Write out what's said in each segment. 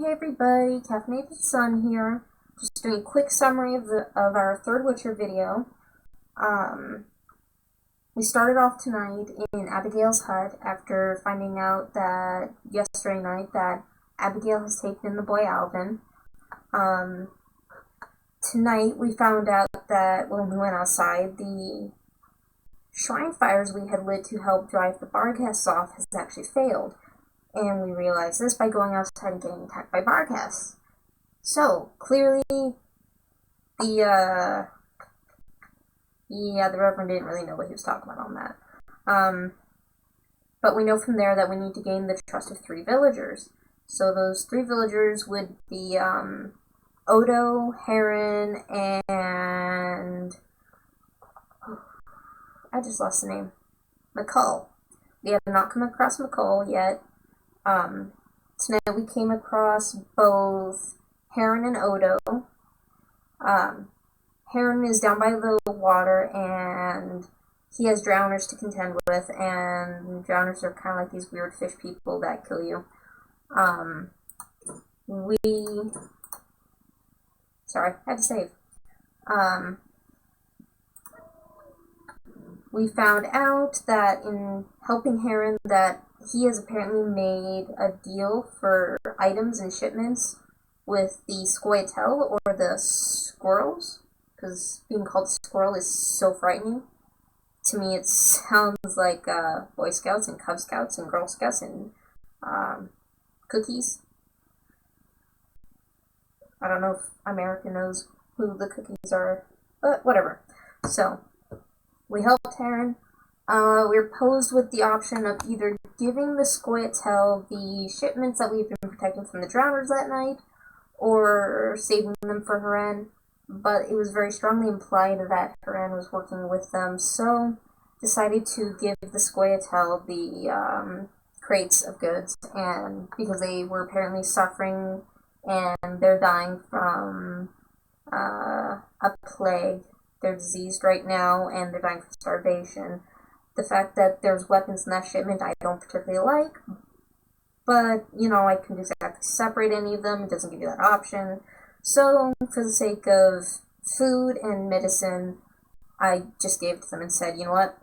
Hey everybody, Caffeinated Sun here. Just doing a quick summary of our third Witcher video. We started off tonight in Abigail's hut after finding out that yesterday night that Abigail has taken in the boy Alvin. Tonight we found out that when we went outside, the shrine fires we had lit to help drive the barghasts off has actually failed. And we realized this by going outside and getting attacked by barghasts. So, clearly, the Reverend didn't really know what he was talking about on that. But we know from there that we need to gain the trust of 3 villagers. So those 3 villagers would be, Odo, Heron, and... I just lost the name. McCull. We have not come across McCull yet. Tonight we came across both Heron and Odo. Heron is down by the water and he has drowners to contend with, and drowners are kind of like these weird fish people that kill you. Sorry, I had to save. We found out that in helping Heron that he has apparently made a deal for items and shipments with the Scoia'tael, or the squirrels, because being called squirrel is so frightening. To me it sounds like Boy Scouts and Cub Scouts and Girl Scouts and cookies. I don't know if America knows who the cookies are, but whatever. So, we helped Heron. We were posed with the option of either giving the Scoia'tael the shipments that we've been protecting from the drowners that night, or saving them for Heron, but it was very strongly implied that Heron was working with them, so decided to give the Scoia'tael the crates of goods, and because they were apparently suffering and they're dying from a plague. They're diseased right now and they're dying from starvation. The fact that there's weapons in that shipment I don't particularly like, but, you know, I can just exactly separate any of them. It doesn't give you that option. So, for the sake of food and medicine, I just gave it to them and said, you know what,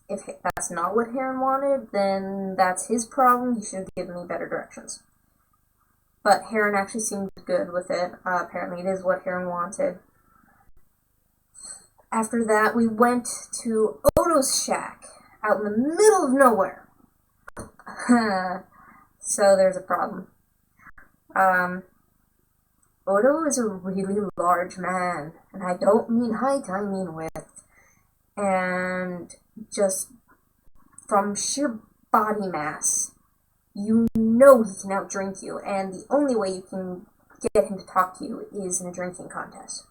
if that's not what Heron wanted, then that's his problem. He should have given me better directions. But Heron actually seemed good with it. Apparently it is what Heron wanted. After that, we went to Odo's shack, out in the middle of nowhere. So there's a problem. Odo is a really large man, and I don't mean height, I mean width. And just from sheer body mass, you know he can outdrink you, and the only way you can get him to talk to you is in a drinking contest.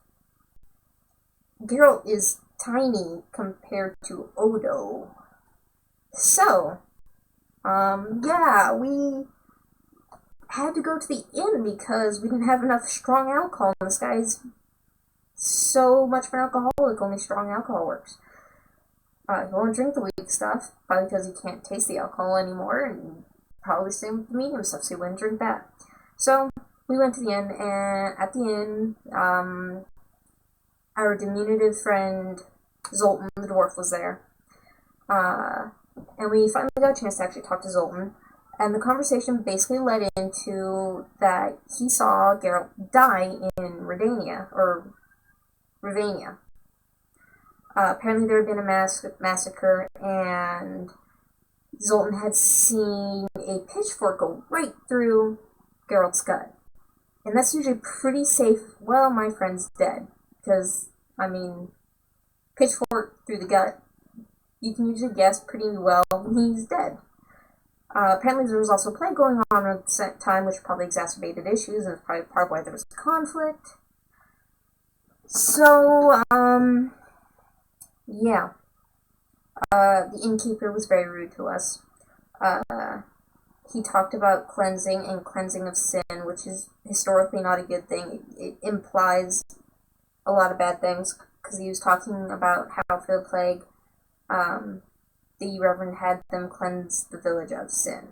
Geralt is tiny compared to Odo. So, yeah, we had to go to the inn because we didn't have enough strong alcohol. This guy's so much of an alcoholic, only strong alcohol works. He won't drink the weak stuff, probably because he can't taste the alcohol anymore, and probably the same with the medium stuff, so he wouldn't drink that. So, we went to the inn, and at the inn, our diminutive friend, Zoltan, the dwarf, was there. And we finally got a chance to actually talk to Zoltan. And the conversation basically led into that he saw Geralt die in Redania, or Ravania. Apparently there had been a massacre, and Zoltan had seen a pitchfork go right through Geralt's gut. And that's usually pretty safe. Well, my friend's dead. Because, I mean, pitchfork through the gut, you can usually guess pretty well he's dead. Apparently there was also a plague going on at the time, which probably exacerbated issues, and it's probably part of why there was a conflict. So, yeah. The innkeeper was very rude to us. He talked about cleansing and cleansing of sin, which is historically not a good thing. It implies a lot of bad things, because he was talking about how for the plague, the Reverend had them cleanse the village of sin.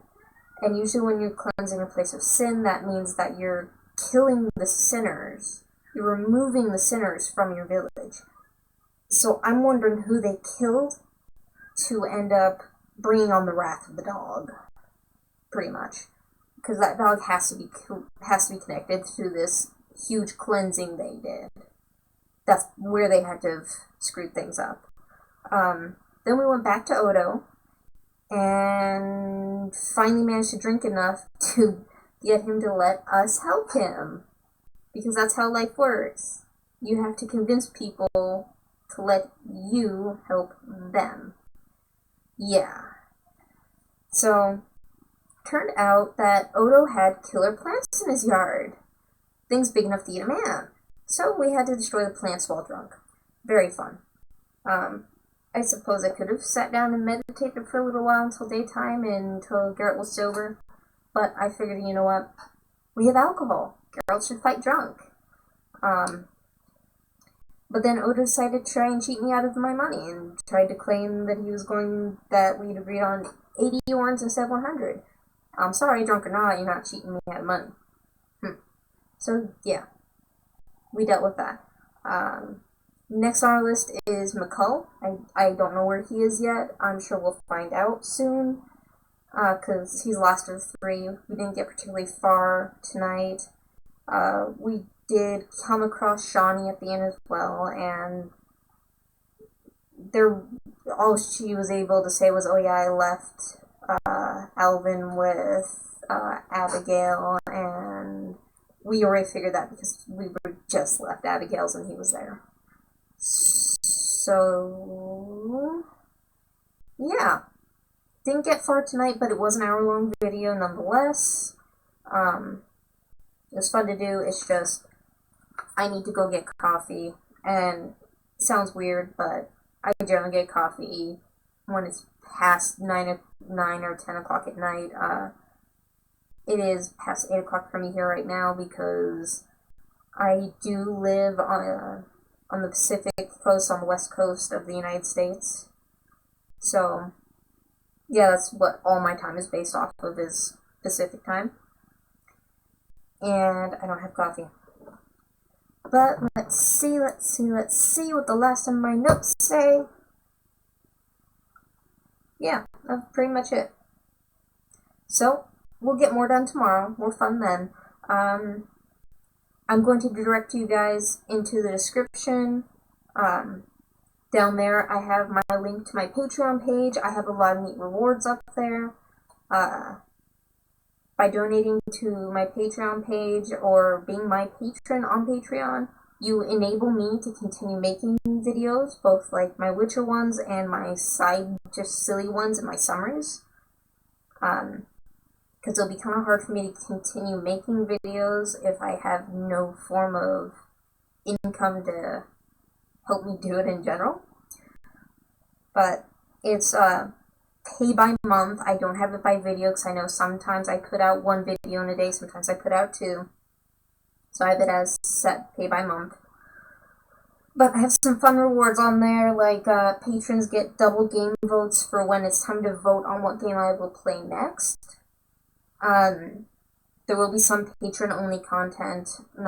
And usually when you're cleansing a place of sin, that means that you're killing the sinners. You're removing the sinners from your village. So I'm wondering who they killed to end up bringing on the wrath of the dog, pretty much, because that dog has to be connected to this huge cleansing they did. That's where they had to have screwed things up. Then we went back to Odo, and finally managed to drink enough to get him to let us help him, because that's how life works. You have to convince people to let you help them. Yeah. So, turned out that Odo had killer plants in his yard. Things big enough to eat a man. So we had to destroy the plants while drunk. Very fun. I suppose I could have sat down and meditated for a little while until daytime and until Garrett was sober. But I figured, you know what? We have alcohol. Garrett should fight drunk. But then Odo decided to try and cheat me out of my money and tried to claim that we'd agreed on 80 orange instead of 100. I'm sorry, drunk or not, you're not cheating me out of money. So, yeah. We dealt with that. Next on our list is McCull. I don't know where he is yet. I'm sure we'll find out soon. Because he's the last of the three. We didn't get particularly far tonight. We did come across Shawnee at the end as well, and all she was able to say was, oh yeah, I left Alvin with Abigail, and we already figured that because we were just left Abigail's and he was there. So, yeah. Didn't get far tonight, but it was an hour-long video nonetheless. It was fun to do. It's just, I need to go get coffee, and it sounds weird, but I generally get coffee when it's past 9 or 10 o'clock at night. It is past 8 o'clock for me here right now because I do live on the Pacific coast, on the west coast of the United States. So, yeah, that's what all my time is based off of, is Pacific time. And I don't have coffee. But let's see what the last of my notes say. Yeah, that's pretty much it. So, we'll get more done tomorrow. More fun then. I'm going to direct you guys into the description. Down there, I have my link to my Patreon page. I have a lot of neat rewards up there. By donating to my Patreon page or being my patron on Patreon, you enable me to continue making videos, both like my Witcher ones and my side, just silly ones and my summaries. Because it'll be kind of hard for me to continue making videos if I have no form of income to help me do it in general. But it's pay by month. I don't have it by video because I know sometimes I put out one video in a day, sometimes I put out two. So I have it as set pay by month. But I have some fun rewards on there, like patrons get double game votes for when it's time to vote on what game I will play next. There will be some patron-only content, and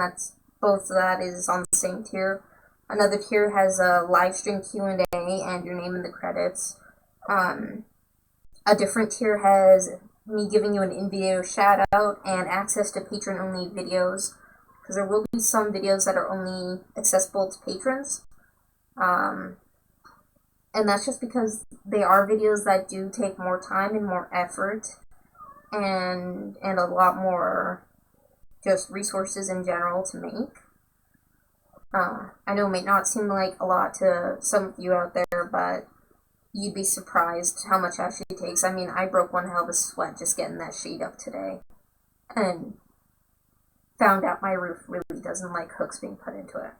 both of that is on the same tier. Another tier has a live stream Q&A and your name in the credits. A different tier has me giving you an in-video shout-out and access to patron-only videos, because there will be some videos that are only accessible to patrons. And that's just because they are videos that do take more time and more effort, and a lot more just resources in general to make. I know it may not seem like a lot to some of you out there, but you'd be surprised how much actually takes. I mean, I broke one hell of a sweat just getting that sheet up today, and found out my roof really doesn't like hooks being put into it.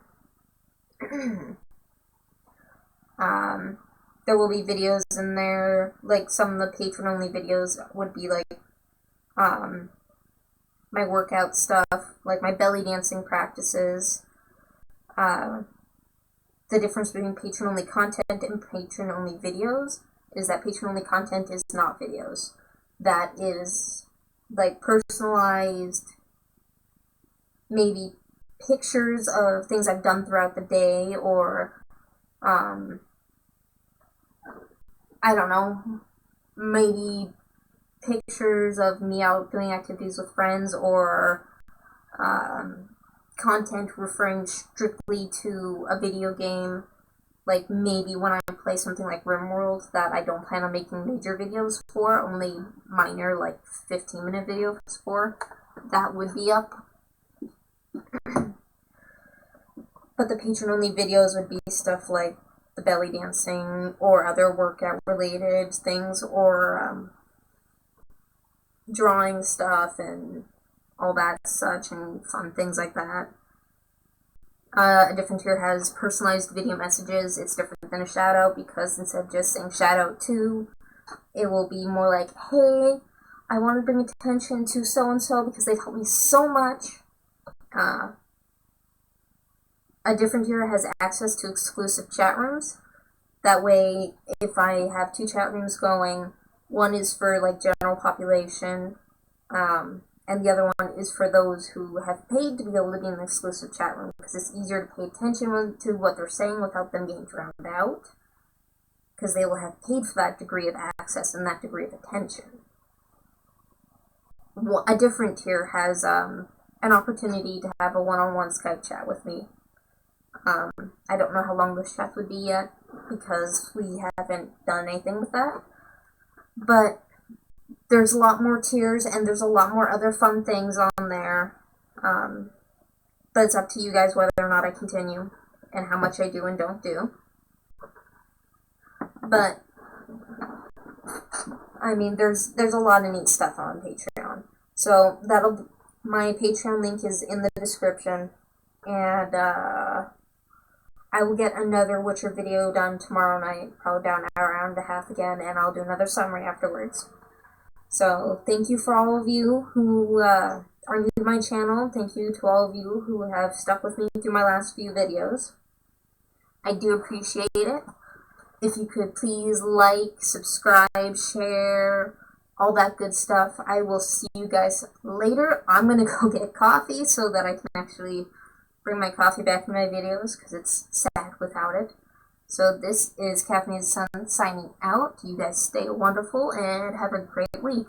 There will be videos in there, like some of the patron-only videos would be like, my workout stuff, like my belly dancing practices. The difference between patron-only content and patron-only videos is that patron-only content is not videos. That is like personalized, maybe pictures of things I've done throughout the day, or I don't know, maybe pictures of me out doing activities with friends, or content referring strictly to a video game. Like maybe when I play something like RimWorld that I don't plan on making major videos for, only minor, like 15-minute videos for, that would be up. But the patron-only videos would be stuff like the belly dancing or other workout-related things, or drawing stuff and all that such, and fun things like that. A different tier has personalized video messages. It's different than a shout out because instead of just saying shout out to, it will be more like, hey, I want to bring attention to so and so because they've helped me so much. A different tier has access to exclusive chat rooms. That way, if I have 2 chat rooms going, one is for like general population, and the other one is for those who have paid to be able to be in the exclusive chat room, because it's easier to pay attention to what they're saying without them getting drowned out, because they will have paid for that degree of access and that degree of attention. A different tier has an opportunity to have a one-on-one Skype chat with me. I don't know how long those chats would be yet, because we haven't done anything with that, but there's a lot more tiers, and there's a lot more other fun things on there. But it's up to you guys whether or not I continue, and how much I do and don't do. But, I mean, there's a lot of neat stuff on Patreon. So, my Patreon link is in the description, and, I will get another Witcher video done tomorrow night, probably about an hour and a half again, and I'll do another summary afterwards. So, thank you for all of you who are new to my channel. Thank you to all of you who have stuck with me through my last few videos. I do appreciate it. If you could please like, subscribe, share, all that good stuff. I will see you guys later. I'm going to go get coffee so that I can actually bring my coffee back in my videos, because it's sad without it. So this is Caffeinated Sun signing out. You guys stay wonderful and have a great week.